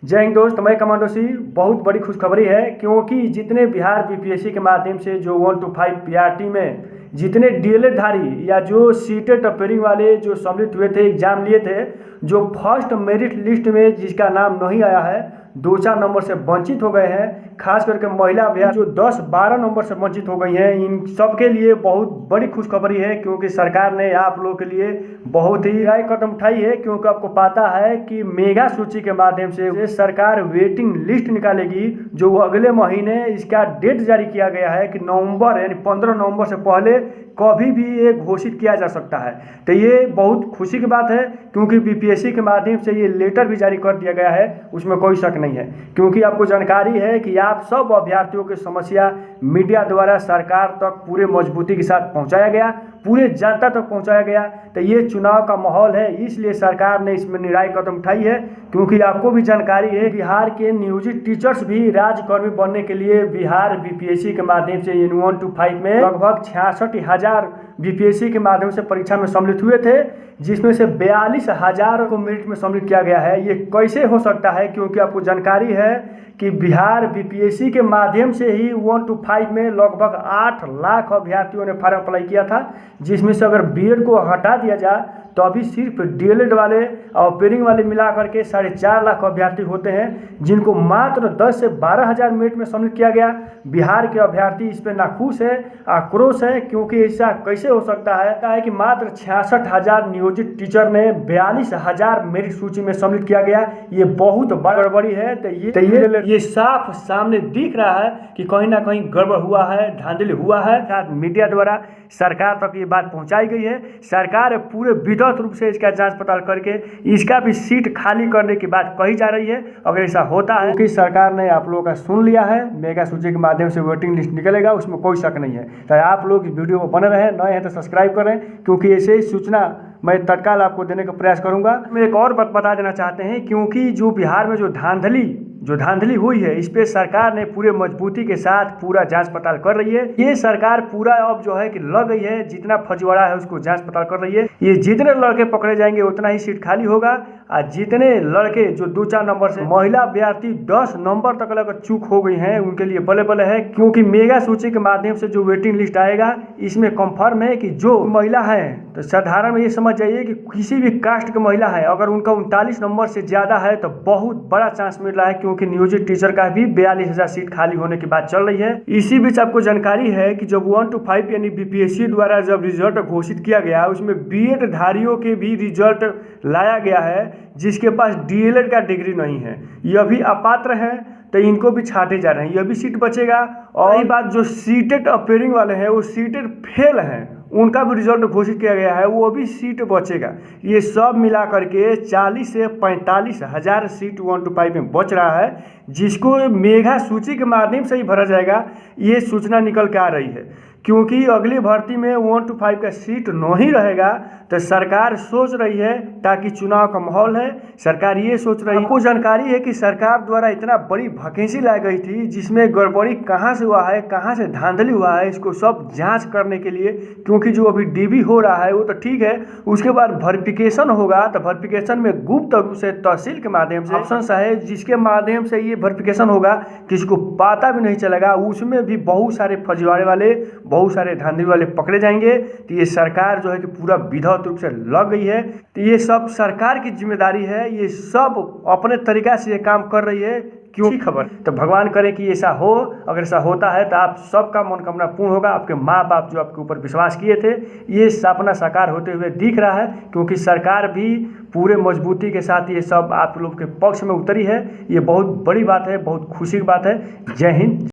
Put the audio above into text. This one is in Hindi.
जय हिंद दोस्त, मैं कमांडो सिंह। बहुत बड़ी खुशखबरी है क्योंकि जितने बिहार बीपीएससी के माध्यम से जो 1 to 5 पीआरटी में जितने डीएलएड धारी या जो सीटेट अपेयरिंग वाले जो सम्मिलित हुए थे, एग्जाम लिए थे, जो फर्स्ट मेरिट लिस्ट में जिसका नाम नहीं आया है, 2-4 नंबर से वंचित हो गए हैं। खास करके महिला अभ्यर्थी जो 10-12 नंबर से वंचित हो गई हैं, इन सब के लिए बहुत बड़ी खुशखबरी है क्योंकि सरकार ने आप लोगों के लिए बहुत ही नया कदम उठाई है। क्योंकि आपको पता है कि मेगा सूची के माध्यम से सरकार वेटिंग लिस्ट निकालेगी, जो अगले महीने इसका डेट जारी किया गया है कि नवंबर यानी 15 नवंबर से पहले कभी भी ये घोषित किया जा सकता है। तो ये बहुत खुशी की बात है क्योंकि बीपीएससी के माध्यम से ये लेटर भी जारी कर दिया गया है, उसमें कोई शक नहीं है। क्योंकि आपको जानकारी है कि आप सब अभ्यर्थियों की समस्या मीडिया द्वारा सरकार तक पूरे मजबूती के साथ पहुंचाया गया, पूरे जनता तक पहुंचाया गया। तो ये चुनाव का माहौल है, इसलिए सरकार ने इसमें निर्णायक कदम उठाई है। क्योंकि आपको भी जानकारी है बिहार के नियोजित टीचर्स भी राज्यकर्मी बनने के लिए बिहार बीपीएससी के माध्यम से 1 to 5 में लगभग 66,000 बीपीएससी के माध्यम से परीक्षा में सम्मिलित हुए थे, जिसमें से 42,000 को मेरिट में सम्मिलित किया गया है। ये कैसे हो सकता है? क्योंकि आपको जानकारी है कि बिहार बीपीएससी के माध्यम से ही 1 to 5 में लगभग 8 लाख अभ्यर्थियों ने फॉर्म अप्लाई किया था, जिसमें से अगर बीएड को हटा दिया जाए तो अभी सिर्फ डीएलएड वाले और अपेयरिंग वाले मिला करके 4.5 लाख अभ्यर्थी होते हैं, जिनको मात्र 10 से 12 हज़ार मेरिट में सम्मिलित किया गया। बिहार के अभ्यर्थी इस पर नाखुश है, आक्रोश है, क्योंकि ऐसा कैसे हो सकता है कि मात्र 66,000 नियोजित टीचर ने 42,000 मेरिट सूची में सम्मिलित किया गया। ये बहुत गड़बड़ी है। तो ये साफ सामने दिख रहा है कि कहीं ना कहीं गड़बड़ हुआ है, धांधली हुआ है। मीडिया द्वारा सरकार तक ये बात पहुंचाई गई है। सरकार पूरे विधिवत रूप से इसका जांच पड़ताल करके इसका भी सीट खाली करने की बात कही जा रही है। अगर ऐसा होता है क्योंकि सरकार ने आप लोगों का सुन लिया है, मेगा सूची के माध्यम से वेटिंग लिस्ट निकलेगा, उसमें कोई शक नहीं है। तो आप लोग इस वीडियो को बने रहें, नए हैं तो सब्सक्राइब करें, क्योंकि ऐसे ही सूचना मैं तत्काल आपको देने का प्रयास करूंगा। मैं एक और बात बता देना चाहते हैं, क्योंकि जो बिहार में जो धांधली हुई है, इस पे सरकार ने पूरे मजबूती के साथ पूरा जांच पड़ताल कर रही है। ये सरकार पूरा अब जो है कि लग गई है, जितना फर्जीवाड़ा है उसको जांच पड़ताल कर रही है। ये जितने लड़के पकड़े जाएंगे उतना ही सीट खाली होगा, और जितने लड़के जो 2-4 नंबर से महिला अभ्यर्थी 10 नंबर तक अगर चूक हो गई हैं, उनके लिए बले बले है। क्योंकि मेगा सूची के माध्यम से जो वेटिंग लिस्ट आएगा, इसमें कंफर्म है कि जो महिला है, तो साधारण में ये समझ जाइए कि किसी भी कास्ट की महिला है, अगर उनका 39 नंबर से ज्यादा है तो बहुत बड़ा चांस मिल रहा है, क्योंकि नियोजित टीचर का भी 42,000 सीट खाली होने की बात चल रही है। इसी बीच आपको जानकारी है कि जब 1 to 5 यानी बीपीएससी द्वारा जब रिजल्ट घोषित किया गया, उसमें बीएड धारियों के भी रिजल्ट लाया गया है, जिसके पास डीएलएड का डिग्री नहीं है, यह भी अपात्र है, तो इनको भी छांटे जा रहे हैं, यह भी सीट बचेगा। और बात जो सीटेट अपेयरिंग वाले हैं, वो सीटेट फेल हैं, उनका भी रिजल्ट घोषित किया गया है, वो भी सीट बचेगा। ये सब मिला करके 40 से 45 हज़ार सीट 1 to 5 में बच रहा है, जिसको मेगा सूची के माध्यम से ही भरा जाएगा। ये सूचना निकल के आ रही है, क्योंकि अगली भर्ती में 1 to 5 का सीट नहीं रहेगा। तो सरकार सोच रही है, ताकि चुनाव का माहौल है, सरकार ये सोच रही है। आपको जानकारी है कि सरकार द्वारा इतना बड़ी वैकेंसी लाई गई थी, जिसमें गड़बड़ी कहाँ से हुआ है, कहाँ से धांधली हुआ है, इसको सब जांच करने के लिए। क्योंकि जो अभी डीबी हो रहा है वो तो ठीक है, उसके बाद वेरिफिकेशन होगा, तो वेरिफिकेशन में गुप्त रूप से तहसील के माध्यम से ऑप्शन है, जिसके माध्यम से ये वेरिफिकेशन होगा, किसी को पता भी नहीं चलेगा। उसमें भी बहुत सारे फर्जीवाड़े वाले, बहुत सारे धांधली वाले पकड़े जाएंगे। तो ये सरकार जो है कि पूरा विधिवत रूप से लग गई है। तो ये सब सरकार की जिम्मेदारी है, ये सब अपने तरीका से ये काम कर रही है। क्यों खबर? तो भगवान करे कि ऐसा हो। अगर ऐसा होता है तो आप सबका मनोकामना पूर्ण होगा। आपके माँ बाप जो आपके ऊपर विश्वास किए थे, ये सपना साकार होते हुए दिख रहा है, क्योंकि सरकार भी पूरे मजबूती के साथ ये सब आप लोग के पक्ष में उतरी है। ये बहुत बड़ी बात है, बहुत खुशी की बात है। जय हिंद।